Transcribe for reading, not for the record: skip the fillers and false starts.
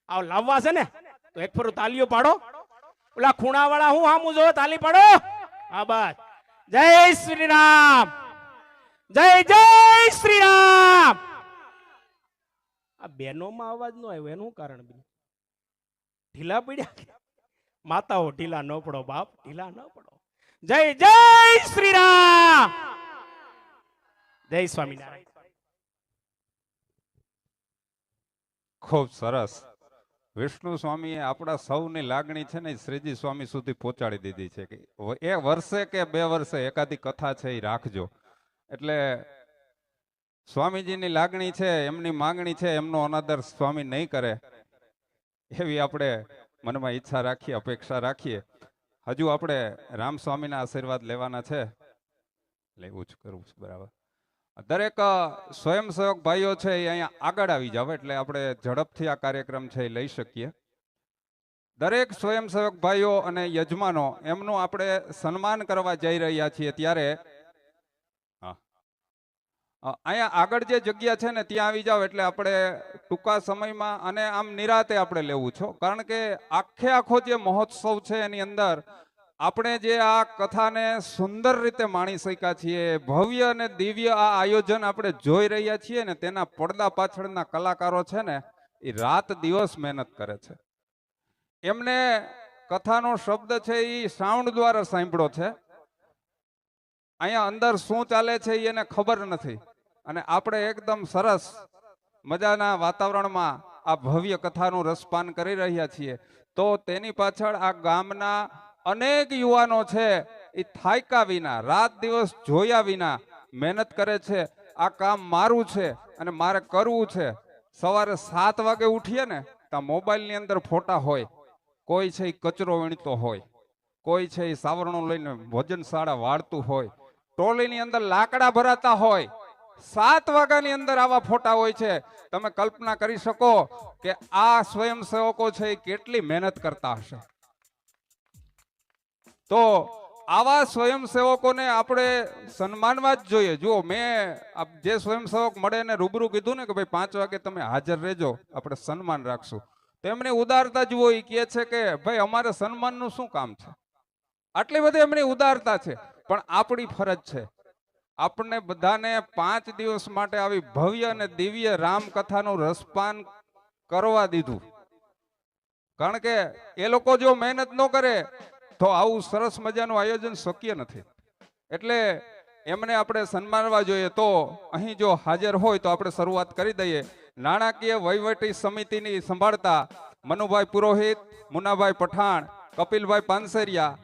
આ લાવવા છે ને તો એક ફરું તાલીઓ પાડો. ઓલા ખૂણા વાળા હું હામું જો તાલી પાડો. હા બસ. જય શ્રી રામ. જય જય શ્રી રામ. આ બેનોમાં અવાજ નો આવ્યો એનું કારણ બીજું ઢીલા પડ્યા. માતાઓ ઢીલા ન પડો બાપ, ઢીલા ન પડો. જય જય શ્રી રામ. જય સ્વામિનારાયણ. ખૂબ સરસ. વિષ્ણુ સ્વામીએ આપણા સૌની લાગણી છે ને શ્રીજી સ્વામી સુધી પહોંચાડી દીધી છે કે એ વર્ષે કે 2 વર્ષે એકાદી કથા છે એ રાખજો. એટલે સ્વામીજીની લાગણી છે, એમની માંગણી છે, એમનો અનાદર સ્વામી નહીં કરે એવી આપણે મનમાં ઈચ્છા રાખીએ, અપેક્ષા રાખીએ. હજુ આપણે રામ સ્વામીના આશીર્વાદ લેવાના છે, લેવું જ કરવું છે બરાબર. દરેક સ્વયંસેવક ભાઈઓ છે એ અહીંયા આગળ આવી જાવ એટલે આપણે ઝડપથી આ કાર્યક્રમ છે એ લઈ શકીએ. દરેક સ્વયંસેવક ભાઈઓ અને યજમાનો એમનું આપણે સન્માન કરવા જઈ રહ્યા છીએ ત્યારે અહીંયા આગળ જે જગ્યા છે ને ત્યાં આવી જાવ એટલે આપણે ટૂંકા સમયમાં અને આમ નિરાતે આપણે લેવું છો. કારણ કે આખો જે મહોત્સવ છે એની અંદર આપણે જે આ કથાને સુંદર રીતે માણી શક્યા છીએ, ભવ્ય અને દિવ્ય આ આયોજન આપણે જોઈ રહ્યા છીએ ને તેના પડદા પાછળના કલાકારો છે ને એ રાત દિવસ મહેનત કરે છે. એમને કથાનો શબ્દ છે એ સાઉન્ડ દ્વારા સાંભળ્યો છે. અહીંયા અંદર શું ચાલે છે એને ખબર નથી અને આપણે એકદમ સરસ મજાના વાતાવરણમાં આ ભવ્ય કથાનું રસપાન કરી રહ્યા છીએ. તો તેની પાછળ આ ગામના અનેક યુવાનો છે એ થાક્યા વિના, રાત દિવસ જોયા વિના મહેનત કરે છે. આ કામ મારું છે અને મારે કરવું છે. સવારે 7 વાગે ઉઠીએ ને તો મોબાઈલની અંદર ફોટા હોય, કોઈ છે એ કચરો વીણતો હોય, કોઈ છે એ સાવરણો લઈને ભોજનશાળા વાળતું હોય, ટોલીની અંદર લાકડા ભરાતા હોય. 7 વાગ્યાની અંદર આવા ફોટા હોય છે. તમે કલ્પના કરી શકો કે આ સ્વયંસેવકો છે એ કેટલી મહેનત કરતા હશે. તો આવા સ્વયંસેવકોને આપણે સન્માનવા જ જોઈએ. જુઓ, મેં જે સ્વયંસેવક મળે ને રૂબરૂ કીધું ને કે ભાઈ 5 વાગે તમે હાજર રહેજો, આપણે સન્માન રાખશું. તો એમની ઉદારતા જુઓ, એ કહે છે કે ભાઈ અમારે સન્માનનું શું કામ છે. આટલી બધી એમની ઉદારતા છે. પણ આપણી ફરજ છે, આપણને બધાને 5 દિવસ માટે આવી ભવ્ય અને દિવ્ય રામકથાનું રસપાન કરવા દીધું. કારણ કે એ લોકો જો મહેનત ન કરે તો આવું સરસ મજાનું આયોજન શક્ય નથી. એટલે એમને આપણે સન્માનવા જોઈએ. તો અહીં જો હાજર હોય તો આપણે શરૂઆત કરી દઈએ. નાણાકીય વહીવટી સમિતિની સંભાળતા મનુભાઈ પુરોહિત, મુનાભાઈ પઠાણ, કપિલભાઈ પાનસેરિયા,